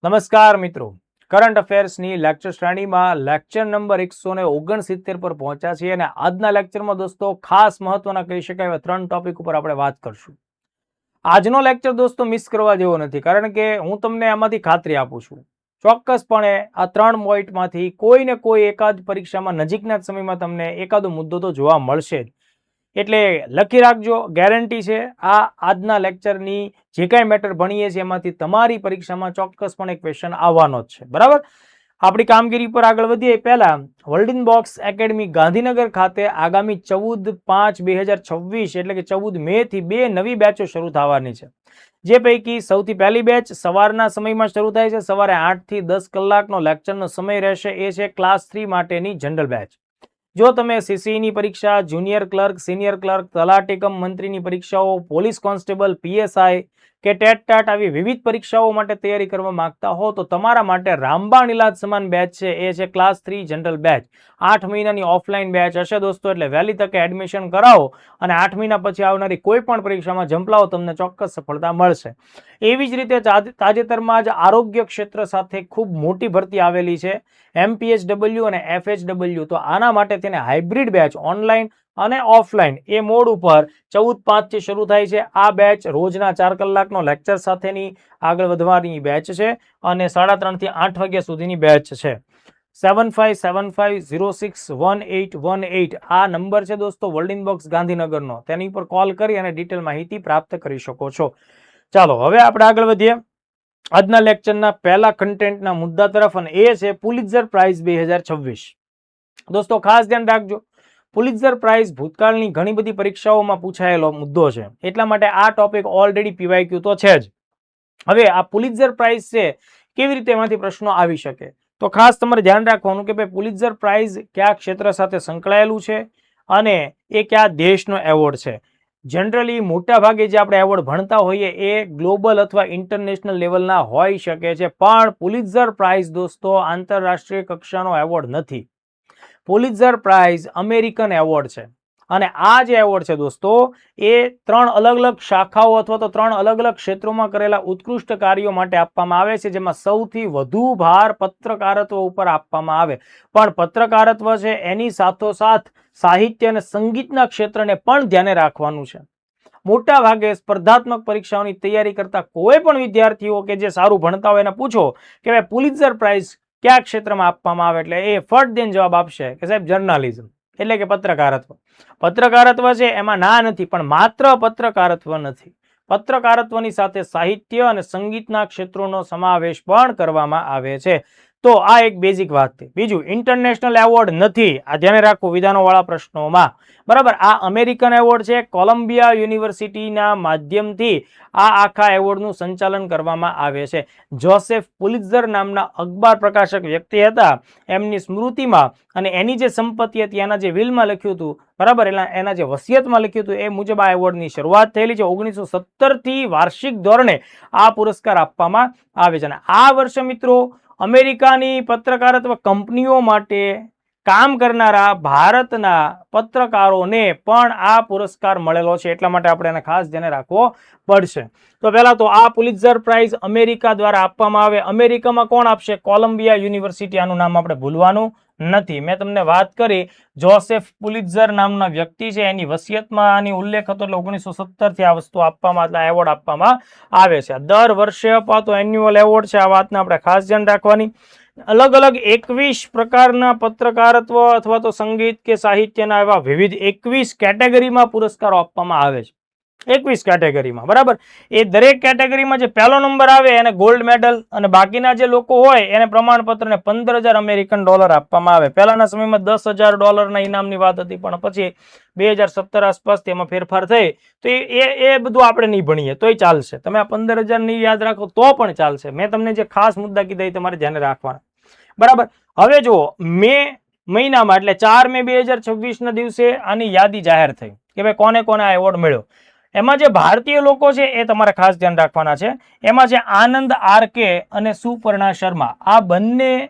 નમસ્કાર મિત્રો, current અફેર્સની lecture શ્રેણીમાં લેક્ચર નંબર 169 પર પહોંચ્યા છીએ અને આજના લેક્ચરમાં દોસ્તો ખાસ મહત્વના કહી શકાય એવા 3 ટોપિક ઉપર આપણે વાત કરશું. આજનો લેક્ચર દોસ્તો મિસ કરવા જેવો નથી, કારણ કે હું તમને આમાંથી ખાતરી આપું છું ચોક્કસપણે આ 3 પોઈન્ટમાંથી કોઈ ને કોઈ એકાદ પરીક્ષામાં નજીકના જ સમયમાં તમને એકાદો મુદ્દો તો જોવા મળશે જ. એટલે લખી રાખજો, ગેરંટી છે આ આજના લેક્ચરની જે કાંઈ મેટર ભણીએ છીએ એમાંથી તમારી પરીક્ષામાં ચોક્કસપણે ક્વેશ્ચન આવવાનો જ છે. બરાબર, આપણી કામગીરી પર આગળ વધીએ પહેલા વર્લ્ડિન બોક્સ એકેડમી ગાંધીનગર ખાતે આગામી 14/5/2026 એટલે કે 14 મે થી 2 નવી બેચો શરૂ થવાની છે. જે પૈકી સૌથી પહેલી બેચ સવારના સમયમાં શરૂ થાય છે. સવારે 8 થી 10 કલાકનો લેક્ચરનો સમય રહેશે. એ છે ક્લાસ 3 માટેની જનરલ બેચ. જો તમે સીસીની પરીક્ષા, જુનિયર ક્લર્ક, સિનિયર ક્લર્ક, તલાટી કમ મંત્રીની પરીક્ષાઓ, પોલીસ કોન્સ્ટેબલ, પીએસઆઈ કે ટેટ ટાટ આવી વિવિધ પરીક્ષાઓ માટે તૈયારી કરવા માંગતા હો તો તમારા માટે રામબાણ ઇલાજ સમાન બેચ છે. એ છે ક્લાસ 3 જનરલ બેચ. 8 મહિનાની ઓફલાઈન બેચ હશે દોસ્તો, એટલે વહેલી તકે એડમિશન કરાવો અને 8 મહિના પછી આવનારી કોઈ પણ પરીક્ષામાં ઝંપલાવો, તમને ચોક્કસ સફળતા મળશે. એવી જ રીતે તાજેતરમાં જ આરોગ્ય ક્ષેત્ર સાથે ખૂબ મોટી ભરતી આવેલી છે, MPHW અને FHW. તો આના માટે તેને હાઇબ્રિડ બેચ ઓનલાઈન અને ઓફલાઈન એ મોડ ઉપર 14/5 થી શરૂ થાય છે. આ બેચ રોજના 4 કલાકનો લેક્ચર સાથેની આગળ વધવાની બેચ છે અને 3:30 થી 8 વાગ્યા સુધીની બેચ છે. 7575061818 આ નંબર છે દોસ્તો વર્લ્ડિન બોક્સ ગાંધીનગરનો. તેની પર કોલ કરી અને ડિટેલ માહિતી પ્રાપ્ત કરી શકો છો. ચાલો હવે આપણે આગળ વધીએ આજના લેક્ચરના પહેલા કન્ટેન્ટના મુદ્દા તરફ, અને એ છે પુલિત્ઝર પ્રાઇઝ 2026. દોસ્તો ખાસ ધ્યાન રાખજો, પુલિત્ઝર પ્રાઇઝ ભૂતકાળની ઘણી બધી પરીક્ષાઓમાં પૂછાયેલો મુદ્દો છે, એટલા માટે આ ટોપિક ઓલરેડી PYQ તો છે જ. હવે આ પુલિત્ઝર પ્રાઇઝ છે, કેવી રીતે એમાંથી પ્રશ્નો આવી શકે, તો ખાસ તમારે ધ્યાન રાખવાનું કે ભાઈ પુલિત્ઝર પ્રાઇઝ કયા ક્ષેત્ર સાથે સંકળાયેલું છે અને એ કયા દેશનો એવોર્ડ છે. જનરલી મોટા ભાગે જે આપણે એવોર્ડ ભણતા હોઈએ એ ગ્લોબલ અથવા ઇન્ટરનેશનલ લેવલના હોઈ શકે છે, પણ પુલિત્ઝર પ્રાઇઝ દોસ્તો આંતરરાષ્ટ્રીય કક્ષાનો એવોર્ડ નથી. પુલિત્ઝર પ્રાઇઝ અમેરિકન એવોર્ડ છે અને આ જે એવોર્ડ છે દોસ્તો એ 3 અલગ અલગ શાખાઓ અથવા તો 3 અલગ અલગ ક્ષેત્રોમાં કરેલા ઉત્કૃષ્ટ કાર્યો માટે આપવામાં આવે છે, જેમાં સૌથી વધુ ભાર પત્રકારત્વ ઉપર આપવામાં આવે. પણ પત્રકારત્વ છે એની સાથોસાથ સાહિત્ય અને સંગીતના ક્ષેત્રને પણ ધ્યાને રાખવાનું છે. મોટા ભાગે સ્પર્ધાત્મક પરીક્ષાઓની તૈયારી કરતા કોઈ પણ વિદ્યાર્થીઓ કે જે સારું ભણતા હોય એને પૂછો કે ભાઈ પુલિત્ઝર પ્રાઇઝ કયા ક્ષેત્રમાં આપવામાં આવે, એટલે એ ફટ દઈને જવાબ આપશે કે સાહેબ જર્નાલિઝમ એટલે કે પત્રકારત્વ. પત્રકારત્વ છે એમાં ના નથી, પણ માત્ર પત્રકારત્વ નથી. પત્રકારત્વની સાથે સાહિત્ય અને સંગીતના ક્ષેત્રોનો સમાવેશ પણ કરવામાં આવે છે. તો આ એક બેઝિક વાત છે. બીજું, ઇન્ટરનેશનલ એવોર્ડ નથી, આ ધ્યાને રાખવું વિધાનોવાળા પ્રશ્નોમાં. બરાબર, આ અમેરિકન એવોર્ડ છે. કોલંબિયા યુનિવર્સિટીના માધ્યમથી આ આખા એવોર્ડનું સંચાલન કરવામાં આવે છે. જોસેફ પુલિત્ઝર નામના અખબાર પ્રકાશક વ્યક્તિ હતા, એમની સ્મૃતિમાં અને એની જે સંપત્તિ હતી એના જે વિલમાં લખ્યું હતું, બરાબર, એના જે વસિયતમાં લખ્યું હતું એ મુજબ આ એવોર્ડની શરૂઆત થયેલી છે. 1917 થી વાર્ષિક ધોરણે આ પુરસ્કાર આપવામાં આવે છે. અને આ વર્ષે મિત્રો અમેરિકાની પત્રકારત્વ કંપનીઓ માટે કામ કરનારા ભારતના પત્રકારોને પણ આ પુરસ્કાર મળેલો છે, એટલા માટે આપણે એને ખાસ ધ્યાને રાખવો પડશે. તો પહેલા તો આ પુલિત્ઝર પ્રાઇઝ અમેરિકા દ્વારા આપવામાં આવે. અમેરિકામાં કોણ આપશે? Columbia university. આનું નામ આપણે ભૂલવાનું નથી. મેં તમને વાત કરી જોસેફ પુલિત્ઝર નામના વ્યક્તિ છે, એની વસિયતમાં આની ઉલ્લેખ હતો, એટલે 1917 થી આ વસ્તુ આપવામાં, આ એવોર્ડ આપવામાં આવે છે. દર વર્ષે અપાતો એન્યુઅલ એવોર્ડ છે, આ વાતને આપણે ખાસ ધ્યાન રાખવાની. અલગ અલગ 21 પ્રકારના પત્રકારત્વ અથવા તો સંગીત કે સાહિત્યના એવા વિવિધ 21 કેટેગરીમાં પુરસ્કારો આપવામાં આવે છે. 21 કેટેગરીમાં, બરાબર. એ દરેક કેટેગરીમાં જે પહેલો નંબર આવે એને ગોલ્ડ મેડલ, અને બાકીના જે લોકો હોય એને પ્રમાણપત્ર ને $15,000 અમેરિકન આપવામાં આવે. પહેલાના સમયમાં $10,000 ઇનામની વાત હતી, પણ પછી 2017 આસપાસ તેમાં ફેરફાર થઈ. તો એ બધું આપણે નહીં ભણીએ તોય ચાલશે. તમે આ 15,000 નહીં યાદ રાખો તો પણ ચાલશે. મેં તમને જે ખાસ મુદ્દા કીધા એ તમારે ધ્યાને રાખવાના, બરાબર. હવે જુઓ, મે મહિનામાં એટલે 4 મે 2026 ના દિવસે આની યાદી જાહેર થઈ કે ભાઈ કોને કોને આ એવોર્ડ મળ્યો. એમાં જે ભારતીય લોકો છે એ તમારે ખાસ ધ્યાન રાખવાના છે. એમાં છે આનંદ RK અને સુપર્ણા શર્મા. આ બંને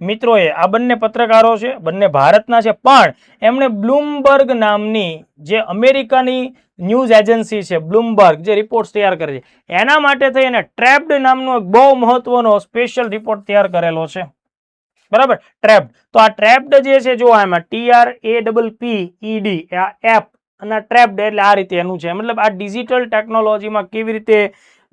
મિત્રોએ આ બંને પત્રકારો છે, બંને ભારતના છે, પણ એમણે બ્લૂમબર્ગ નામની જે અમેરિકાની ન્યૂઝ એજન્સી છે બ્લૂમબર્ગ, જે રિપોર્ટ તૈયાર કરે છે, એના માટે થઈ અને ટ્રેપ્ડ નામનો એક બહુ મહત્વનો સ્પેશિયલ રિપોર્ટ તૈયાર કરેલો છે. બરાબર, ટ્રેપ્ડ. તો આ ટ્રેપ્ડ જે છે, જો આમાં TRAPPED આ એપ અને ટ્રેપ્ડ એટલે આ રીતે એનું છે. મતલબ આ ડિજિટલ ટેકનોલોજીમાં કેવી રીતે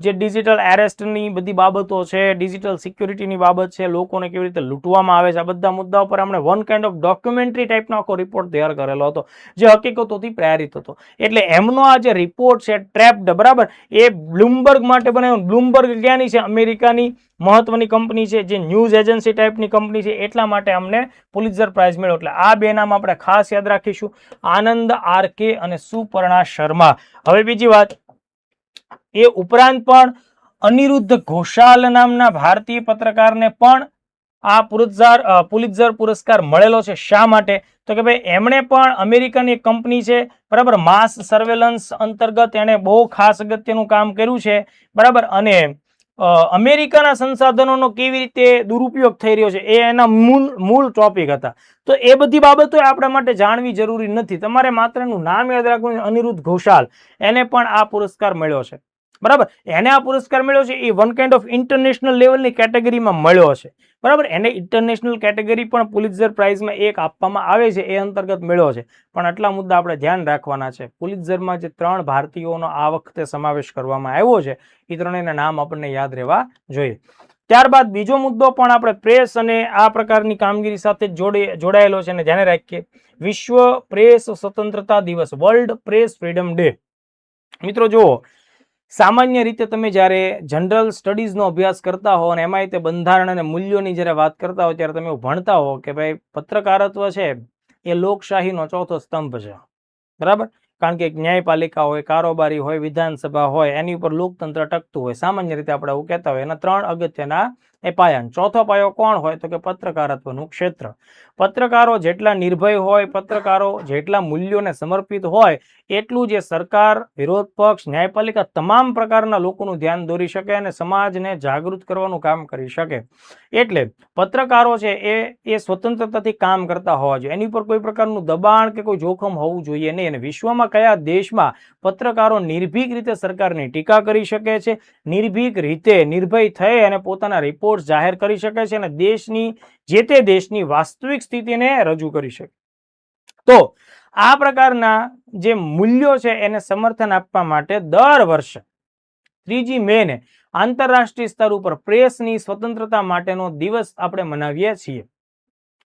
જે ડિજિટલ એરેસ્ટની બધી બાબતો છે, ડિજિટલ સિક્યુરિટીની બાબત છે, લોકોને કેવી રીતે લૂંટવામાં આવે છે, આ બધા મુદ્દાઓ પર આપણે વન કાઇન્ડ ઓફ ડોક્યુમેન્ટરી ટાઈપનો આખો રિપોર્ટ તૈયાર કરેલો હતો, જે હકીકતોથી પ્રેરિત હતો. એટલે એમનો આ જે રિપોર્ટ છે ટ્રેપ્ડ, બરાબર, એ બ્લૂમબર્ગ માટે બનાવ્યો. બ્લૂમબર્ગ ક્યાંની છે? અમેરિકાની મહત્વની કંપની છે, જે ન્યૂઝ એજન્સી ટાઈપની કંપની છે. એટલા માટે અમને પુલિત્ઝર પ્રાઇઝ મળ્યો. એટલે આ બે નામ આપણે ખાસ યાદ રાખીશું, આનંદ RK અને સુપર્ણા શર્મા. હવે બીજી વાત, એ ઉપરાંત પણ અનિરુદ્ધ ઘોષાલ નામના ભારતીય પત્રકારને પણ આ પુલિત્ઝર પુરસ્કાર મળેલો છે. શા માટે? તો કે ભાઈ એમણે પણ અમેરિકાની એક કંપની છે, બરાબર, માસ સર્વેલન્સ અંતર્ગત એણે બહુ ખાસ અગત્યનું કામ કર્યું છે, બરાબર, અને અમેરિકાના સંસાધનોનો કેવી રીતે દુરુપયોગ થઈ રહ્યો છે એ એના મૂળ ટોપિક હતા. તો એ બધી બાબતો આપણા માટે જાણવી જરૂરી નથી. તમારે માત્ર એનું નામ યાદ રાખવું. અનિરુદ્ધ ઘોષાલ, એને પણ આ પુરસ્કાર મળ્યો છે, બરાબર. એને આ પુરસ્કાર મળ્યો છે એ વન કાઇન્ડ ઓફ ઇન્ટરનેશનલ લેવલની કેટેગરીમાં મળ્યો છે, બરાબર. એને ઇન્ટરનેશનલ કેટેગરી પણ પુલિત્ઝર પ્રાઇઝમાં એક આપવામાં આવે છે, એ અંતર્ગત મળ્યો છે. પણ આટલા મુદ્દા આપણે ધ્યાન રાખવાના છે. પુલિત્ઝરમાં જે 3 ભારતીયોનો આ વખતે સમાવેશ કરવામાં આવ્યો છે, એ ત્રણેયના નામ આપણને યાદ રહેવા જોઈએ. ત્યારબાદ બીજો મુદ્દો પણ આપણે પ્રેસ અને આ પ્રકારની કામગીરી સાથે જોડાયેલો છે, અને ધ્યાને રાખીએ, વિશ્વ પ્રેસ સ્વતંત્રતા દિવસ, વર્લ્ડ પ્રેસ ફ્રીડમ ડે. મિત્રો જુઓ, સામાન્ય રીતે તમે જ્યારે જનરલ સ્ટડીઝનો અભ્યાસ કરતા હો અને એમાં તે બંધારણ અને મૂલ્યોની જ્યારે વાત કરતા હો, ત્યારે તમે ભણતા હો કે ભાઈ પત્રકારત્વ છે એ લોકશાહીનો ચોથો સ્તંભ છે, બરાબર. કારણ કે ન્યાયપાલિકા હોય, કારોબારી હોય, વિધાનસભા હોય, એની ઉપર લોકતંત્ર ટકતું હોય. સામાન્ય રીતે આપણે એવું કહેતા હોય. એના 3 અગત્યના એ પાયા. ચોથો પાયો કોણ હોય? તો કે પત્રકારત્વનું ક્ષેત્ર. પત્રકારો જેટલા નિર્ભય હોય, પત્રકારો જેટલા મૂલ્યોને સમર્પિત હોય, એટલું જે સરકાર, વિરોધ પક્ષ, ન્યાયપાલિકા તમામ પ્રકારના લોકોનું ધ્યાન દોરી શકે અને સમાજને જાગૃત કરવાનું કામ કરી શકે. એટલે પત્રકારો છે એ સ્વતંત્રતાથી કામ કરતા હોવા જોઈએ. એની પર કોઈ પ્રકારનું દબાણ કે કોઈ જોખમ હોવું જોઈએ નહીં. અને વિશ્વમાં કયા દેશમાં પત્રકારો નિર્ભીક રીતે સરકારની ટીકા કરી શકે છે, નિર્ભીક રીતે નિર્ભય થઈ અને પોતાના રિપોર્ટ જાહેર કરી શકે છે અને દેશની, જે તે દેશની વાસ્તવિક સ્થિતિને રજૂ કરી શકે. તો આ પ્રકારના જે મૂલ્યો છે એને સમર્થન આપવા માટે દર વર્ષે 3 મેને આંતરરાષ્ટ્રીય સ્તર ઉપર પ્રેસની સ્વતંત્રતા માટેનો દિવસ આપણે મનાવીએ છીએ.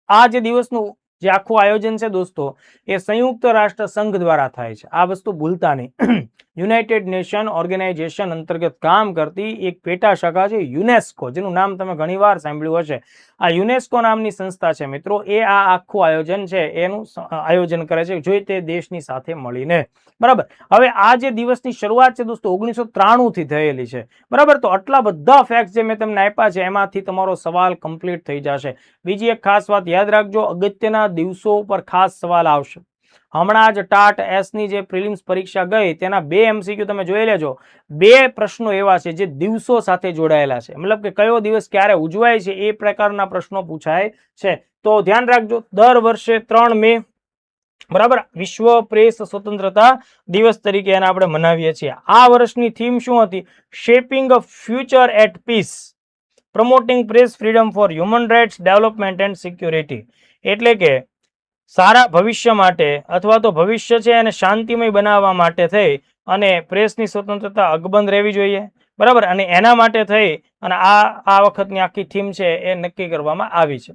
આ જે દિવસનું જે આખું આયોજન છે દોસ્તો, એ સંયુક્ત રાષ્ટ્ર સંઘ દ્વારા થાય છે. આ વસ્તુ ભૂલતા નહીં. યુનાઇટેડ નેશન ઓર્ગેનાઇઝેશન અંતર્ગત કામ કરતી એક પેટા શાખા છે યુનેસ્કો, જેનું નામ તમે ઘણીવાર સાંભળ્યું હશે. આ યુનેસ્કો નામની સંસ્થા છે મિત્રો, એ આ આખું આયોજન છે એનું આયોજન કરે છે, જોઈ તે દેશની સાથે મળીને, બરાબર. હવે આ જે દિવસની શરૂઆત છે દોસ્તો 1993 થી થયેલી છે, બરાબર. તો આટલા બધા ફેક્ટ જે મેં તમને આપ્યા છે એમાંથી તમારો સવાલ કમ્પ્લીટ થઈ જશે. બીજી એક ખાસ વાત યાદ રાખજો, અગત્યના દિવસો ઉપર ખાસ સવાલ આવશે. હમણાં જ ટાટ એસ ની જે પ્રિલિમ્સ પરીક્ષા ગઈ તેના 2 MCQ તમે જોઈ લેજો. 2 પ્રશ્નો એવા છે જે દિવસો સાથે જોડાયેલા છે, મતલબ કે કયો દિવસ ક્યારે ઉજવાય છે એ પ્રકારના પ્રશ્નો પૂછાય છે. તો ધ્યાન રાખજો, દર વર્ષે 3 મે, બરાબર, વિશ્વ પ્રેસ સ્વતંત્રતા દિવસ તરીકે એને આપણે મનાવીએ છીએ. આ વર્ષની થીમ શું હતી? Shaping a future at peace, promoting press freedom for human rights development and security. એટલે કે સારા ભવિષ્ય માટે અથવા તો ભવિષ્ય છે એને શાંતિમય બનાવવા માટે થઈ અને પ્રેસની સ્વતંત્રતા અકબંધ રહેવી જોઈએ, બરાબર. અને એના માટે થઈ અને આ વખતની આખી થીમ છે એ નક્કી કરવામાં આવી છે.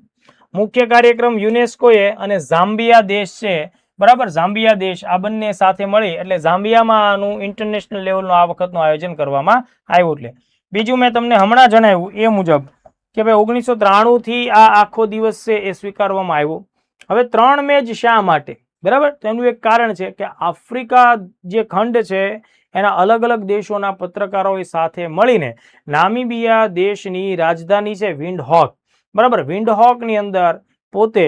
મુખ્ય કાર્યક્રમ યુનેસ્કોએ અને ઝામ્બિયા દેશ છે, બરાબર, ઝામ્બિયા દેશ, આ બંને સાથે મળી એટલે ઝામ્બિયામાં આનું ઇન્ટરનેશનલ લેવલનું આ વખતનું આયોજન કરવામાં આવ્યું. એટલે બીજું મેં તમને હમણાં જણાવ્યું એ મુજબ કે ભાઈ 1993 થી આ આખો દિવસ છે એ સ્વીકારવામાં આવ્યો. હવે 3 મે જ શા માટે? બરાબર, તો એનું એક કારણ છે કે આફ્રિકા જે ખંડ છે એના અલગ અલગ દેશોના પત્રકારો સાથે મળીને નામીબિયા દેશની રાજધાની છે વિન્ડહોક, બરાબર, વિન્ડહોકની અંદર પોતે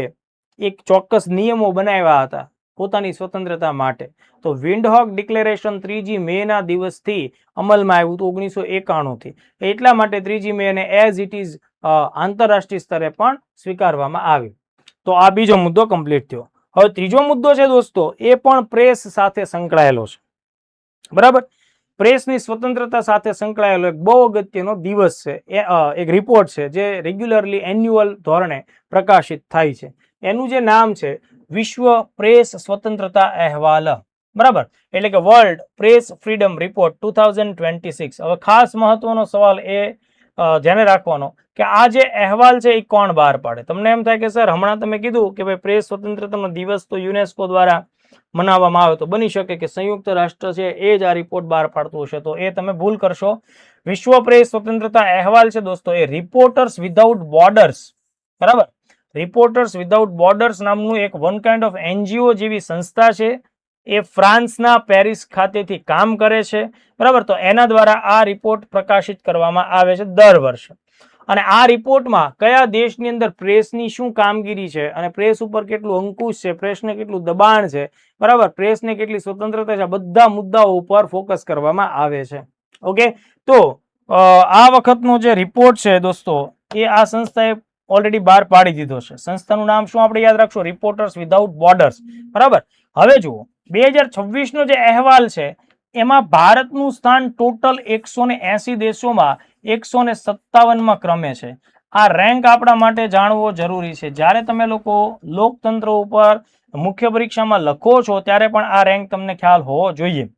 એક ચોક્કસ નિયમો બનાવ્યા હતા પોતાની સ્વતંત્રતા માટે. તો વિન્ડહોક ડિક્લેરેશન 3 મેના દિવસથી અમલમાં આવ્યું હતું 1991 થી. એટલા માટે 3 મેને એઝ ઇટ ઇઝ આંતરરાષ્ટ્રીય સ્તરે પણ સ્વીકારવામાં આવ્યું. તો આ બીજો મુદ્દો કમ્પ્લીટ થયો. હવે ત્રીજો મુદ્દો છે દોસ્તો, એ પણ પ્રેસ સાથે સંકળાયેલો છે. બરાબર, પ્રેસની સ્વતંત્રતા સાથે સંકળાયેલો એક બહુ અગત્યનો દિવસ છે, એક રિપોર્ટ છે જે રેગ્યુલરલી એન્યુઅલ ધોરણે પ્રકાશિત થાય છે. એનું જે નામ છે વિશ્વ પ્રેસ સ્વતંત્રતા અહેવાલ. બરાબર, એટલે કે વર્લ્ડ પ્રેસ ફ્રીડમ રિપોર્ટ 2026. હવે ખાસ મહત્વનો સવાલ એ ધ્યાને રાખવાનો કે આ જે અહેવાલ છે એ કોણ બહાર પાડે. તમને એમ થાય કે સર હમણાં તમે કીધું કે ભાઈ પ્રેસ સ્વતંત્રતાનો દિવસ તો યુનેસ્કો દ્વારા મનાવવામાં આવે, તો બની શકે કે સંયુક્ત રાષ્ટ્ર છે એ જ આ રિપોર્ટ બહાર પાડતું હશે, તો એ તમે ભૂલ કરશો. વિશ્વ પ્રેસ સ્વતંત્રતા અહેવાલ છે દોસ્તો એ રિપોર્ટર્સ વિધાઉટ બોર્ડર્સ, બરાબર, રિપોર્ટર્સ વિધાઉટ બોર્ડર્સ નામનું એક વન કાઇન્ડ ઓફ એનજીઓ જેવી સંસ્થા છે, એ ફ્રાન્સના પેરિસ ખાતેથી કામ કરે છે. બરાબર, તો એના દ્વારા આ રિપોર્ટ પ્રકાશિત કરવામાં આવે છે દર વર્ષે. અને આ રિપોર્ટમાં કયા દેશની અંદર પ્રેસની શું કામગીરી છે અને પ્રેસ ઉપર કેટલું અંકુશ છે, પ્રેસને કેટલું દબાણ છે, બરાબર, પ્રેસને કેટલી સ્વતંત્રતા છે, બધા મુદ્દાઓ ઉપર ફોકસ કરવામાં આવે છે. ઓકે, તો આ વખતનો જે રિપોર્ટ છે દોસ્તો એ આ સંસ્થાએ ઓલરેડી બહાર પાડી દીધો છે. સંસ્થાનું નામ શું આપણે યાદ રાખશો? Reporters without borders. બરાબર, હવે જુઓ 2026 નો જે અહેવાલ છે એમાં ભારતનું સ્થાન ટોટલ 180 દેશોમાં 157માં ક્રમે છે. આ રેન્ક આપણા માટે જાણવો જરૂરી છે. જ્યારે તમે લોકો લોકતંત્ર ઉપર મુખ્ય પરીક્ષામાં લખો છો ત્યારે પણ આ રેન્ક તમને ખ્યાલ હોવો જોઈએ.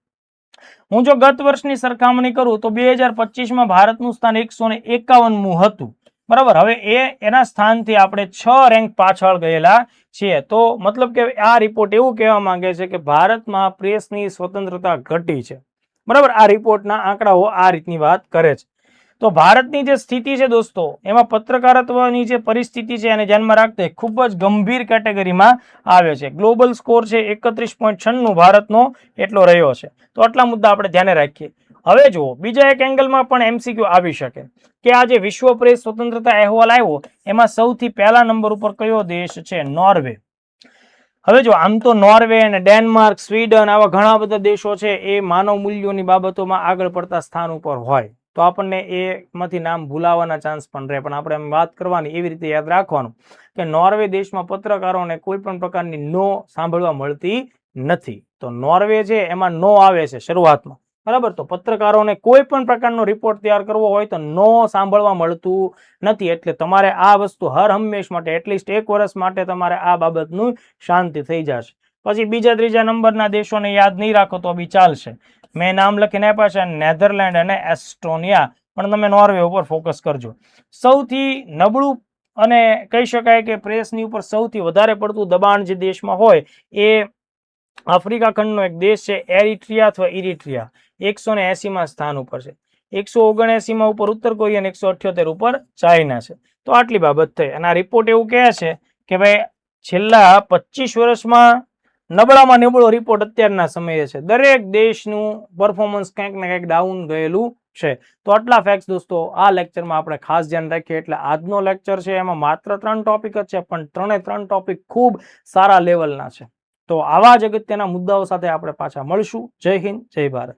હું જો ગત વર્ષની સરખામણી કરું તો 2025માં ભારતનું સ્થાન 151મું હતું. બરાબર, હવે એના સ્થાનથી આપણે 6 રેન્ક પાછળ ગયેલા છીએ. તો મતલબ કે આ રિપોર્ટ એવું કહેવા માંગે છે કે ભારતમાં પ્રેસની સ્વતંત્રતા ઘટી છે. બરાબર, આ રિપોર્ટના આંકડાઓ આ રીતની વાત કરે છે. તો ભારતની જે સ્થિતિ છે દોસ્તો એમાં પત્રકારત્વની જે પરિસ્થિતિ છે એને ધ્યાનમાં રાખતા ખૂબ જ ગંભીર કેટેગરીમાં આવે છે. ગ્લોબલ સ્કોર છે 31.96 ભારતનો એટલો રહ્યો છે. તો આટલા મુદ્દા આપણે ધ્યાને રાખીએ. હવે જુઓ બીજા એક એંગલમાં પણ એમસીક્યુ આવી શકે કે આ જે વિશ્વ પ્રેસ સ્વતંત્રતા અહેવાલ આવ્યો એમાં સૌથી પહેલા નંબર ઉપર કયો દેશ છે? નોર્વે. હવે જો આમ તો નોર્વે અને ડેનમાર્ક, સ્વીડન આવા ઘણા બધા દેશો છે એ માનવ મૂલ્યોની બાબતોમાં આગળ પડતા સ્થાન ઉપર હોય, તો આપણને એમાંથી નામ ભૂલાવાના ચાન્સ પણ રહે. પણ આપણે એમ વાત કરવાની એવી રીતે યાદ રાખવાનું કે નોર્વે દેશમાં પત્રકારોને કોઈ પણ પ્રકારની નો સાંભળવા મળતી નથી. તો નોર્વે છે એમાં નો આવે છે શરૂઆતમાં. બરાબર, તો પત્રકારોને કોઈ પણ પ્રકારનો રિપોર્ટ તૈયાર કરવો હોય તો નો સાંભળવા મળતું નથી. એટલે તમારે આ વસ્તુ હર હંમેશ માટે એટલીસ્ટ 1 વર્ષ માટે તમારે આ બાબતનું શાંતિ થઈ જશે. પછી બીજા ત્રીજા નંબરના દેશોને યાદ નહીં રાખો તો બી ચાલશે. મેં નામ લખીને આપ્યા છે નેધરલેન્ડ અને એસ્ટોનિયા, પણ તમે નોર્વે ઉપર ફોકસ કરજો. સૌથી નબળું અને કહી શકાય કે પ્રેસની ઉપર સૌથી વધારે પડતું દબાણ જે દેશમાં હોય એ આફ્રિકા ખંડનો એક દેશ છે એરિટ્રિયા અથવા ઇરિટ્રિયા. 180માં સ્થાન ઉપર છે. 179માં ઉપર ઉત્તર કોરિયા અને 178 ઉપર ચાઇના છે. તો આટલી બાબત થઈ. અને આ રિપોર્ટ એવું કહે છે કે ભાઈ છેલ્લા 25 વર્ષમાં નબળામાં નબળો રિપોર્ટ અત્યારના સમયે છે. દરેક દેશનું પરફોર્મન્સ ક્યાંક ને ક્યાંક ડાઉન ગયેલું છે. તો આટલા ફેક્ટ્સ દોસ્તો આ લેક્ચરમાં આપણે ખાસ ધ્યાન રાખીએ. એટલે આજનો લેક્ચર છે એમાં માત્ર 3 ટોપિક જ છે, પણ 3 ટોપિક ખૂબ સારા લેવલના છે. તો આવા જ અગત્યના મુદ્દાઓ સાથે આપણે પાછા મળશું. જય હિન્દ, જય ભારત.